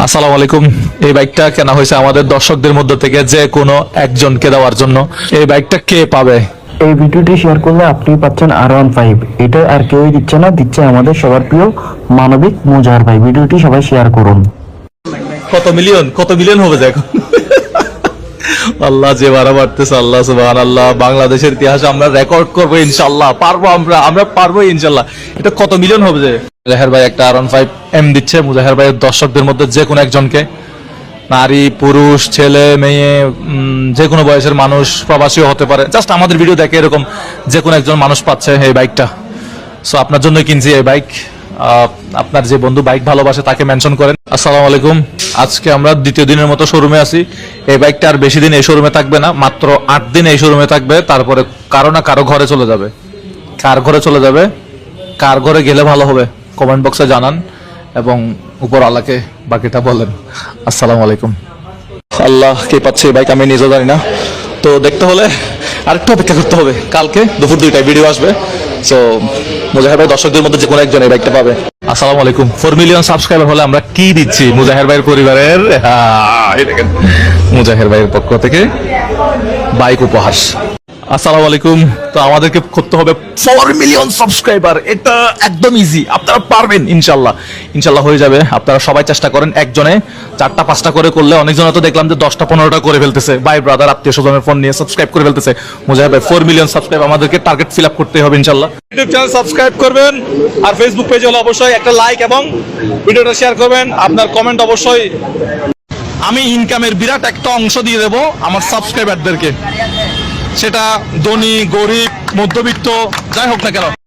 আসসালামু আলাইকুম। এই বাইকটা কেনা হয়েছে আমাদের দর্শকদের মধ্যে থেকে যে কোনো একজনকে দেওয়ার জন্য। এই বাইকটা কে পাবে? এই ভিডিওটি শেয়ার করলে আপনি পাচ্ছেন R15। এটা আর কেউই দিচ্ছে না, দিচ্ছে আমাদের সবার প্রিয় মানবিক মুজাহার ভাই। ভিডিওটি সবাই শেয়ার করুন। কত মিলিয়ন হবে দেখো। আল্লাহ যে বাড়া বাড়তেছে, আল্লাহ সুবহানাল্লাহ। বাংলাদেশের ইতিহাসে আমরা রেকর্ড করবো ইনশাল্লাহ, পারবো আমরা পারবো ইনশাল্লাহ। এটা কত মিলিয়ন হবে যে। মুজাহির ভাই একটা R15M দিচ্ছে মুজাহির ভাইয়ের দর্শকদের মধ্যে যে কোনো একজনকে, নারী পুরুষ ছেলে মেয়ে যে কোনো বয়সের মানুষ, প্রবাসীও হতে পারে, জাস্ট আমাদের ভিডিও দেখে এরকম যে কোনো একজন মানুষ পাচ্ছে এই বাইকটা। সো আপনার জন্য কিনছি এই বাইক। আপনার যে বন্ধু বাইক ভালোবাসে তাকে মেনশন করেন। আসসালামু আলাইকুম। আজকে আমরা দ্বিতীয় দিনের মতো শোরুমে আছি। এই বাইকটা আর বেশি দিন এই শোরুমে থাকবে না, মাত্র 8 দিন এই শোরুমে থাকবে। তারপরে কারো না কারো ঘরে চলে যাবে। কার ঘরে চলে যাবে, কার ঘরে গেলে ভালো হবে কমেন্ট বক্সে জানান এবং উপর আল্লাহকে বাকিটা বলেন। আসসালামু আলাইকুম। আল্লাহ কে পাচ্ছে বাইক আমি নিজেও জানি না, তো দেখতে হলে আরেকটু অপেক্ষা করতে হবে। কালকে দুপুর 2টায় ভিডিও আসবে। সো মুজাহির ভাই দর্শকদের মধ্যে যে কোনো একজন এই বাইকটা পাবে। আসসালামু আলাইকুম। 4 মিলিয়ন সাবস্ক্রাইবার হলে আমরা কি দিচ্ছি মুজাহির ভাইয়ের পরিবারের, এই দেখেন মুজাহির ভাইয়ের পক্ষ থেকে বাইক উপহার। আসসালামু আলাইকুম। তো আমাদেরকে করতে হবে 4 মিলিয়ন সাবস্ক্রাইবার। এটা একদম ইজি, আপনারা পারবেন ইনশাল্লাহ। ইনশাল্লাহ হয়ে যাবে। আপনারা সবাই চেষ্টা করেন, একজনে 4টা 5টা করে করলে, অনেকজন তো দেখলাম যে 10টা 15টা করে ফেলতেছে, ভাই ব্রাদার আত্মীয় স্বজনের ফোন নিয়ে সাবস্ক্রাইব করে ফেলতেছে। মুজাহির ভাই 4 মিলিয়ন সাবস্ক্রাইব আমাদেরকে টার্গেট ফিল আপ করতে হবে ইনশাল্লাহ। ইউটিউব চ্যানেল সাবস্ক্রাইব করবেন, আর ফেসবুক পেজে হলে অবশ্যই একটা লাইক এবং ভিডিওটা শেয়ার করবেন। আপনার কমেন্ট অবশ্যই, আমি ইনকামের বিরাট একটা অংশ দিয়ে দেবো আমার সাবস্ক্রাইবারদেরকে, সেটা ধনী গরিব মধ্যবিত্ত যাই হোক না কেন।